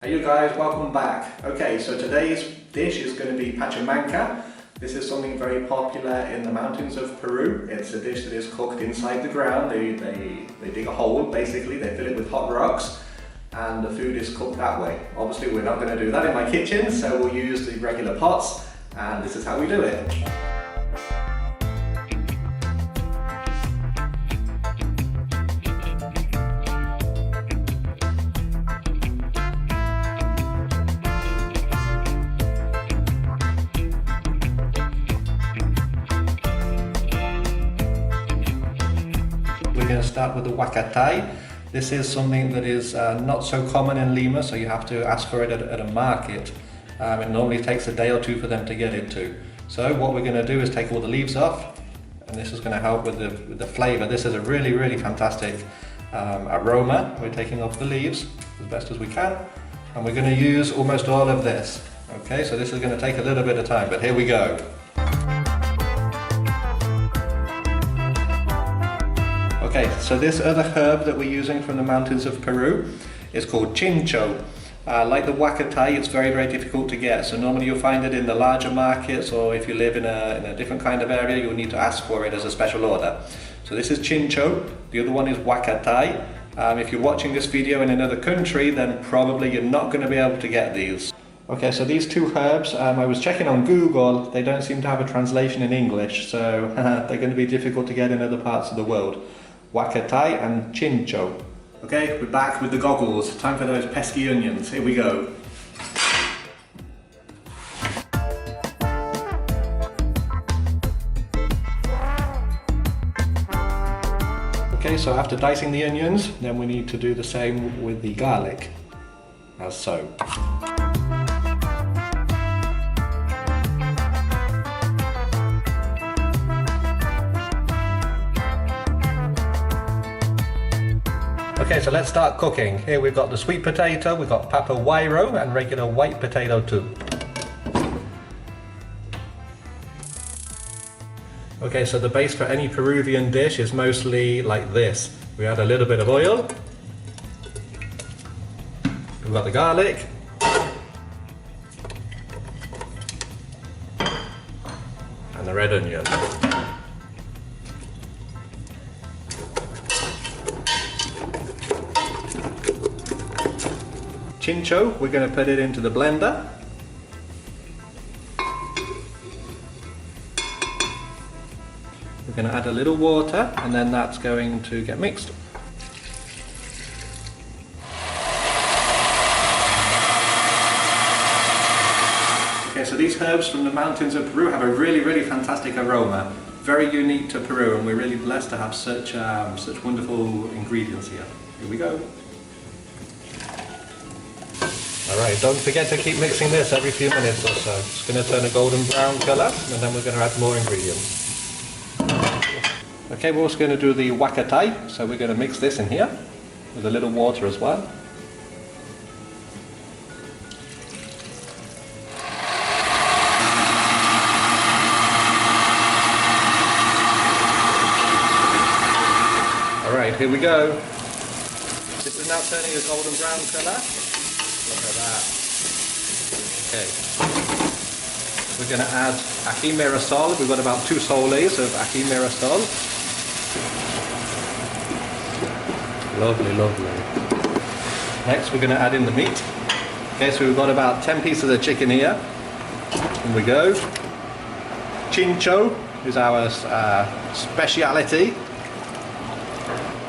Hey you guys, welcome back. Okay, so today's dish is going to be Pachamanca. This is something very popular in the mountains of Peru. It's a dish that is cooked inside the ground. They dig a hole, basically, they fill it with hot rocks, and the food is cooked that way. Obviously we're not going to do that in my kitchen, so we'll use the regular pots, and this is how we do it. We're going to start with the Huacatay. This is something that is not so common in Lima, so you have to ask for it at a market. It normally takes a day or two for them to get it to. So what we're going to do is take all the leaves off, and this is going to help with the flavour. This is a really fantastic aroma. We're taking off the leaves as best as we can, and we're going to use almost all of this. Okay, so this is going to take a little bit of time, but here we go. Okay, so this other herb that we're using from the mountains of Peru is called Chincho. Like the Huacatay, it's very difficult to get, so normally you'll find it in the larger markets, or if you live in a different kind of area, you'll need to ask for it as a special order. So this is Chincho, the other one is Huacatay. If you're watching this video in another country, then probably you're not going to be able to get these. Okay, so these two herbs, I was checking on Google, they don't seem to have a translation in English, so they're going to be difficult to get in other parts of the world. Huacatay and Chincho. Okay, we're back with the goggles. Time for those pesky onions. Here we go. Okay, so after dicing the onions, then we need to do the same with the garlic, as so. Okay, so let's start cooking. Here we've got the sweet potato, we've got papa huayro and regular white potato too. Okay, so the base for any Peruvian dish is mostly like this. We add a little bit of oil. We've got the garlic. And the red onion. Chincho, we're going to put it into the blender. We're going to add a little water, and then that's going to get mixed. Okay, so these herbs from the mountains of Peru have a really fantastic aroma. Very unique to Peru, and we're really blessed to have such wonderful ingredients here. Here we go. Alright, don't forget to keep mixing this every few minutes or so. It's going to turn a golden brown colour, and then we're going to add more ingredients. Okay, we're also going to do the Huacatay, so we're going to mix this in here with a little water as well. Alright, here we go. This is now turning a golden brown colour. Look at that. Okay. We're going to add ají marisol. We've got about 2 soles of ají marisol. Lovely. Next we're going to add in the meat. Okay, so we've got about 10 pieces of chicken here. Here we go. Chincho is our speciality.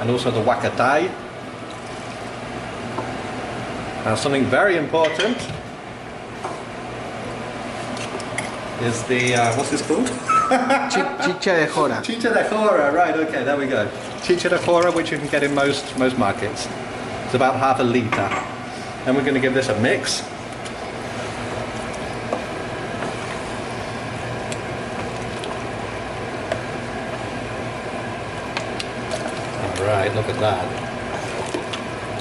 And also the Huacatay. Now something very important is the, what's this called? Chicha de jora. Chicha de jora, right, okay, there we go. Chicha de jora, which you can get in most markets. It's about half a litre. And we're going to give this a mix. Alright, look at that.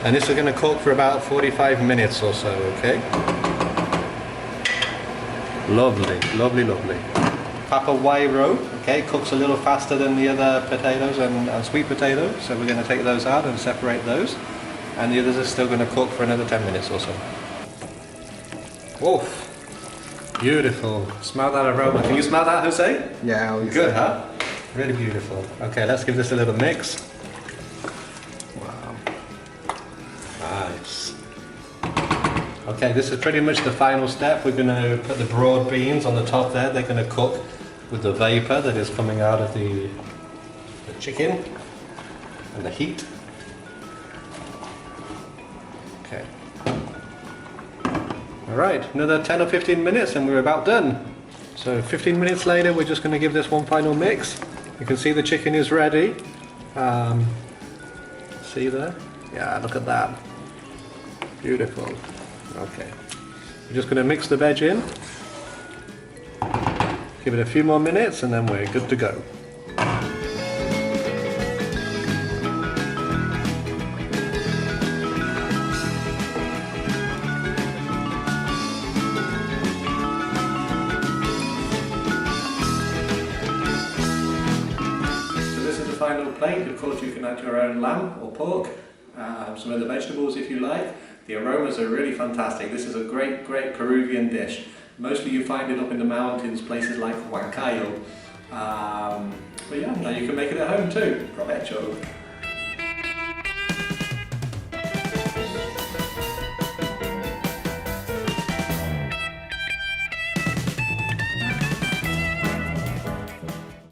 And this is going to cook for about 45 minutes or so, okay? Lovely. Papa huayro, okay, cooks a little faster than the other potatoes and sweet potatoes, so we're going to take those out and separate those. and the others are still going to cook for another 10 minutes or so. Oh, beautiful. Smell that aroma. Can you smell that, Jose? Yeah, obviously. Good, huh? Really beautiful. Okay, let's give this a little mix. Wow. Nice. Okay, this is pretty much the final step. We're going to put the broad beans on the top there. They're going to cook with the vapor that is coming out of the chicken and the heat. Okay. Alright, another 10 or 15 minutes and we're about done. So 15 minutes later we're just going to give this one final mix. You can see the chicken is ready. See there? Yeah, look at that. Beautiful. Okay. We're just going to mix the veg in. Give it a few more minutes and then we're good to go. Final plate. Of course you can add your own lamb or pork, some other vegetables if you like. The aromas are really fantastic. This is a great Peruvian dish. Mostly you find it up in the mountains, places like Huancayo. But yeah, now you can make it at home too. Provecho.